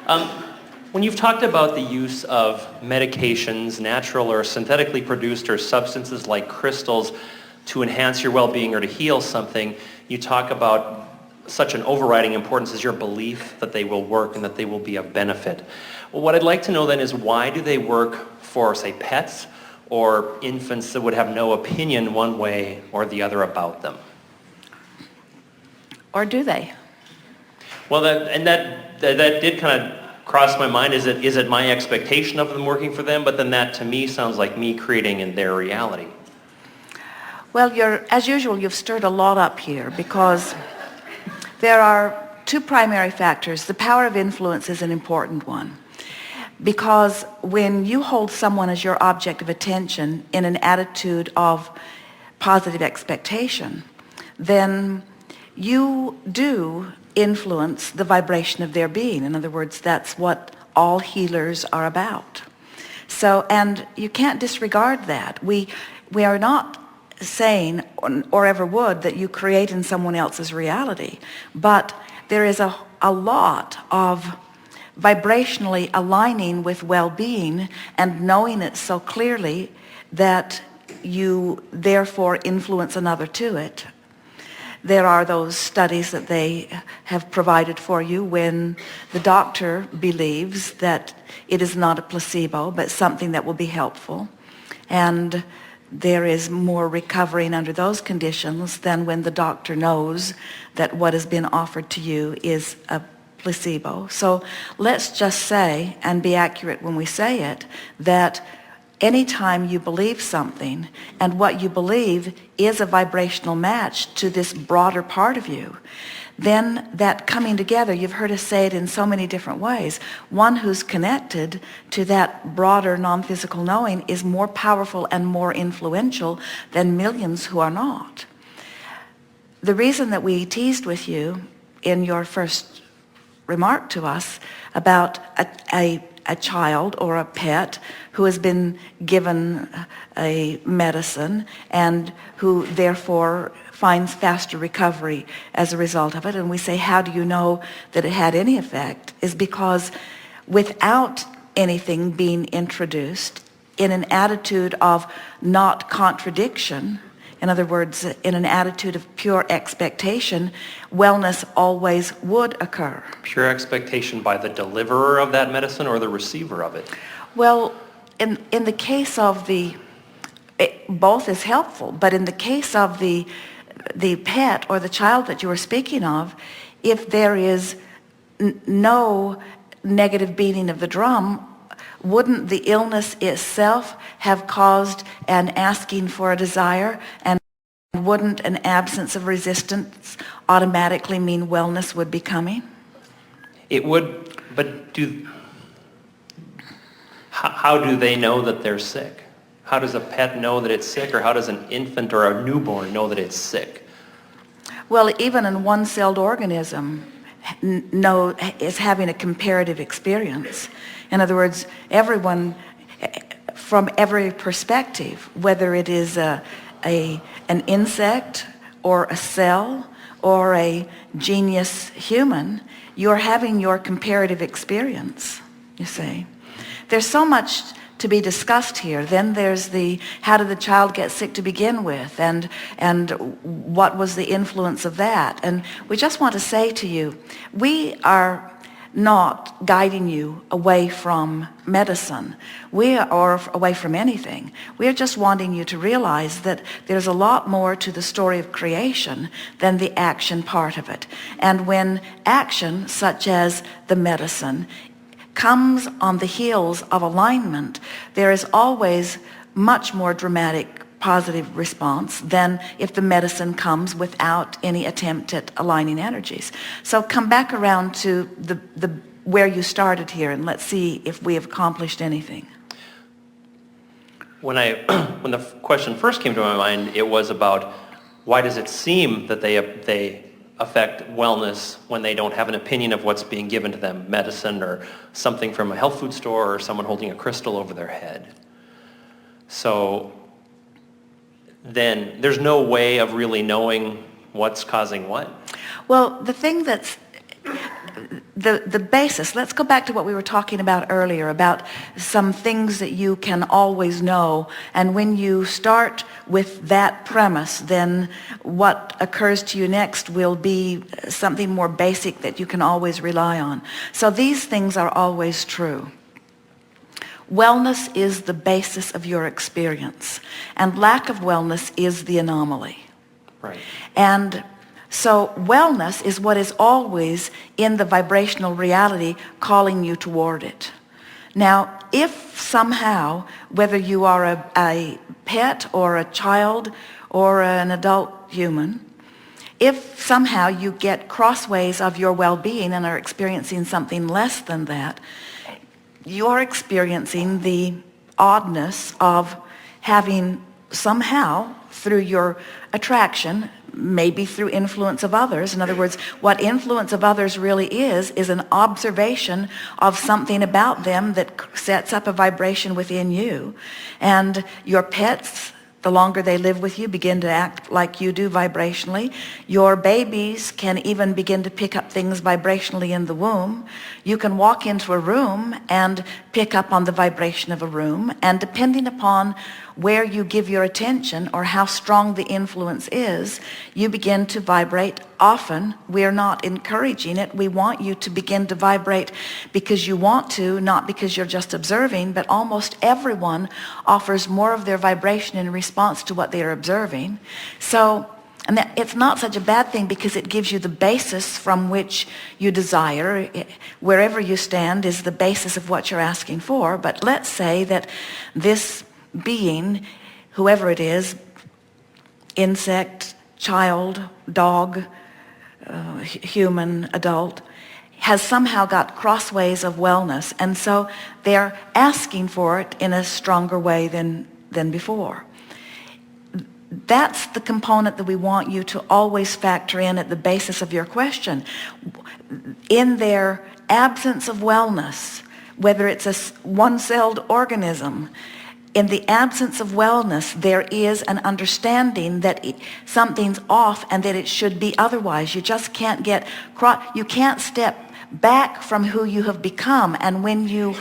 Um, when you've talked about the use of medications, natural or synthetically produced, or substances like crystals to enhance your well-being or to heal something, you talk about such an overriding importance is your belief that they will work and that they will be of benefit. Well, what I'd like to know then is, why do they work for, say, pets or infants that would have no opinion one way or the other about them? Or do they? Well, that did kind of cross my mind. Is it my expectation of them working for them? But then that to me sounds like me creating in their reality. Well, as usual, you've stirred a lot up here, because there are two primary factors. The power of influence is an important one, because when you hold someone as your object of attention in an attitude of positive expectation, then you do influence the vibration of their being. In other words, that's what all healers are about. So, and you can't disregard that. We are not saying, or ever would, that you create in someone else's reality, but there is a lot of vibrationally aligning with well-being and knowing it so clearly that you therefore influence another to it. There are those studies that they have provided for you when the doctor believes that it is not a placebo, but something that will be helpful. And there is more recovering under those conditions than when the doctor knows that what has been offered to you is a placebo. So let's just say, and be accurate when we say it, that anytime you believe something and what you believe is a vibrational match to this broader part of you, then that coming together, you've heard us say it in so many different ways, one who's connected to that broader non-physical knowing is more powerful and more influential than millions who are not. The reason that we teased with you in your first remark to us about a child or a pet who has been given a medicine and who therefore finds faster recovery as a result of it, and we say, how do you know that it had any effect, is because without anything being introduced, in an attitude of not contradiction, in other words, in an attitude of pure expectation, wellness always would occur. Pure expectation by the deliverer of that medicine or the receiver of it? Well, in the case of both is helpful, but in the case of the pet or the child that you were speaking of, if there is no negative beating of the drum, wouldn't the illness itself have caused an asking for a desire, and wouldn't an absence of resistance automatically mean wellness would be coming? It would, but how do they know that they're sick? How does a pet know that it's sick, or how does an infant or a newborn know that it's sick? Well, even a one-celled organism is having a comparative experience. In other words, everyone, from every perspective, whether it is an insect or a cell or a genius human, you're having your comparative experience, you see. There's so much to be discussed here. Then there's how did the child get sick to begin with, and what was the influence of that? And we just want to say to you, we are not guiding you away from medicine or away from anything. We are just wanting you to realize that there's a lot more to the story of creation than the action part of it. And when action, such as the medicine, comes on the heels of alignment, there is always much more dramatic positive response than if the medicine comes without any attempt at aligning energies. So come back around to the where you started here, and let's see if we have accomplished anything. When the question first came to my mind, it was about, why does it seem that they affect wellness when they don't have an opinion of what's being given to them, medicine or something from a health food store or someone holding a crystal over their head? So then there's no way of really knowing what's causing what? Well, the thing the basis, let's go back to what we were talking about earlier, about some things that you can always know. And when you start with that premise, then what occurs to you next will be something more basic that you can always rely on. So these things are always true. Wellness is the basis of your experience, and lack of wellness is the anomaly. Right. And so wellness is what is always in the vibrational reality calling you toward it. Now, if somehow, whether you are a pet or a child or an adult human, if somehow you get crossways of your well-being and are experiencing something less than that, you are experiencing the oddness of having somehow, through your attraction, maybe through influence of others. In other words, what influence of others really is an observation of something about them that sets up a vibration within you. And your pets, the longer they live with you, begin to act like you do vibrationally. Your babies can even begin to pick up things vibrationally in the womb. You can walk into a room and pick up on the vibration of a room. And depending upon where you give your attention or how strong the influence is, you begin to vibrate. Often, we're not encouraging it. We want you to begin to vibrate because you want to, not because you're just observing, but almost everyone offers more of their vibration in response to what they are observing. So, and that, it's not such a bad thing because it gives you the basis from which you desire. Wherever you stand is the basis of what you're asking for. But let's say that this being, whoever it is, insect, child, dog, human, adult, has somehow got crossways of wellness, and so they're asking for it in a stronger way than before. That's the component that we want you to always factor in at the basis of your question. In their absence of wellness, whether it's a one-celled organism, in the absence of wellness, there is an understanding that something's off and that it should be otherwise. You just can't you can't step back from who you have become. And when you,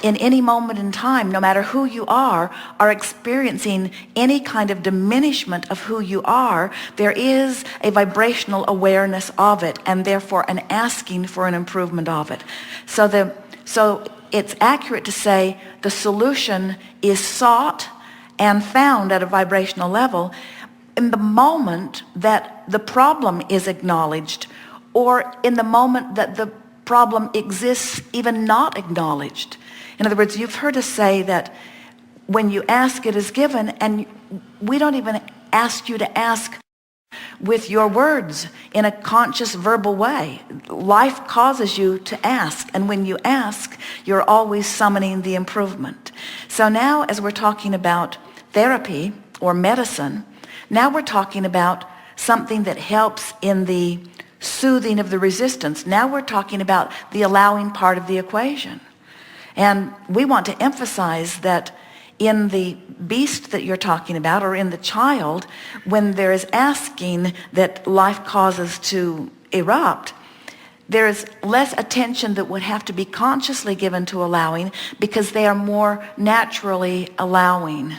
in any moment in time, no matter who you are experiencing any kind of diminishment of who you are, there is a vibrational awareness of it, and therefore an asking for an improvement of it. So it's accurate to say the solution is sought and found at a vibrational level in the moment that the problem is acknowledged, or in the moment that the problem exists even not acknowledged. In other words, you've heard us say that when you ask, it is given, and we don't even ask you to ask with your words in a conscious verbal way. Life causes you to ask, and when you ask, you're always summoning the improvement. So now, as we're talking about therapy or medicine, now we're talking about something that helps in the soothing of the resistance. Now we're talking about the allowing part of the equation. And we want to emphasize that in the beast that you're talking about, or in the child, when there is asking that life causes to erupt, there is less attention that would have to be consciously given to allowing, because they are more naturally allowing.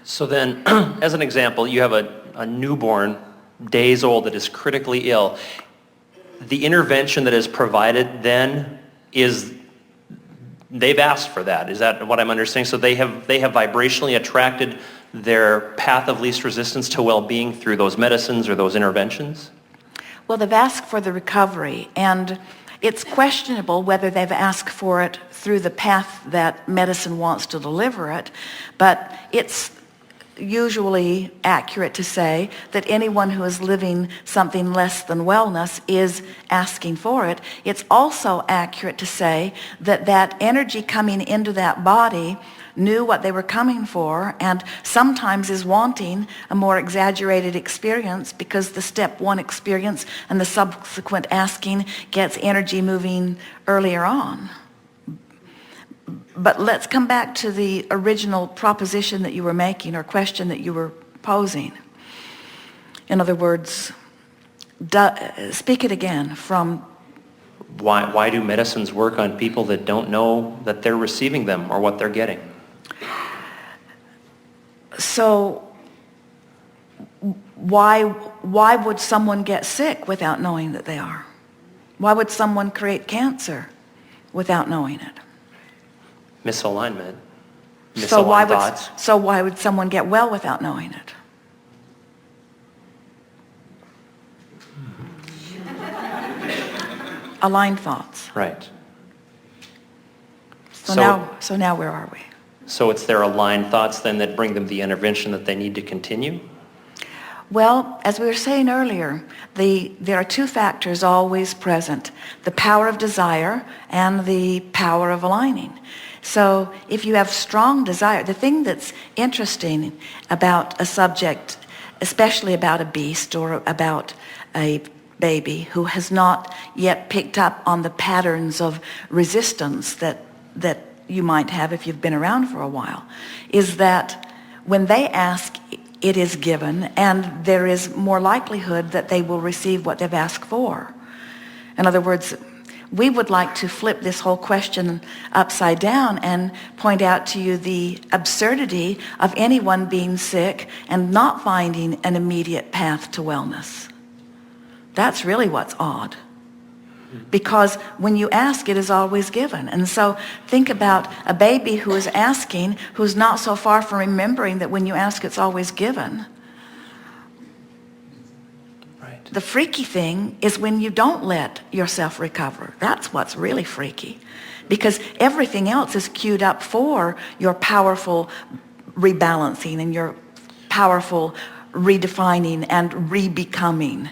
So then, as an example, you have a newborn, days old, that is critically ill. The intervention that is provided then is, they've asked for that. Is that what I'm understanding? So they have vibrationally attracted their path of least resistance to well-being through those medicines or those interventions? Well, they've asked for the recovery, and it's questionable whether they've asked for it through the path that medicine wants to deliver it, but it's usually accurate to say that anyone who is living something less than wellness is asking for it. It's also accurate to say that that energy coming into that body knew what they were coming for, and sometimes is wanting a more exaggerated experience, because the step one experience and the subsequent asking gets energy moving earlier on. But let's come back to the original proposition that you were making, or question that you were posing. In other words, speak it again from Why do medicines work on people that don't know that they're receiving them or what they're getting? So why would someone get sick without knowing that they are? Why would someone create cancer without knowing it? Misalignment. So Misaligned thoughts. why would someone get well without knowing it? Aligned thoughts. Right. So now where are we? So it's their aligned thoughts then that bring them the intervention that they need to continue? Well, as we were saying earlier, there are two factors always present, the power of desire and the power of aligning. So if you have strong desire, the thing that's interesting about a subject, especially about a beast or about a baby who has not yet picked up on the patterns of resistance that you might have if you've been around for a while, is that when they ask, it is given, and there is more likelihood that they will receive what they've asked for. In other words, we would like to flip this whole question upside down and point out to you the absurdity of anyone being sick and not finding an immediate path to wellness. That's really what's odd. Because when you ask, it is always given. And so think about a baby who is asking, who's not so far from remembering that when you ask, it's always given. Right. The freaky thing is when you don't let yourself recover. That's what's really freaky. Because everything else is queued up for your powerful rebalancing and your powerful redefining and re-becoming.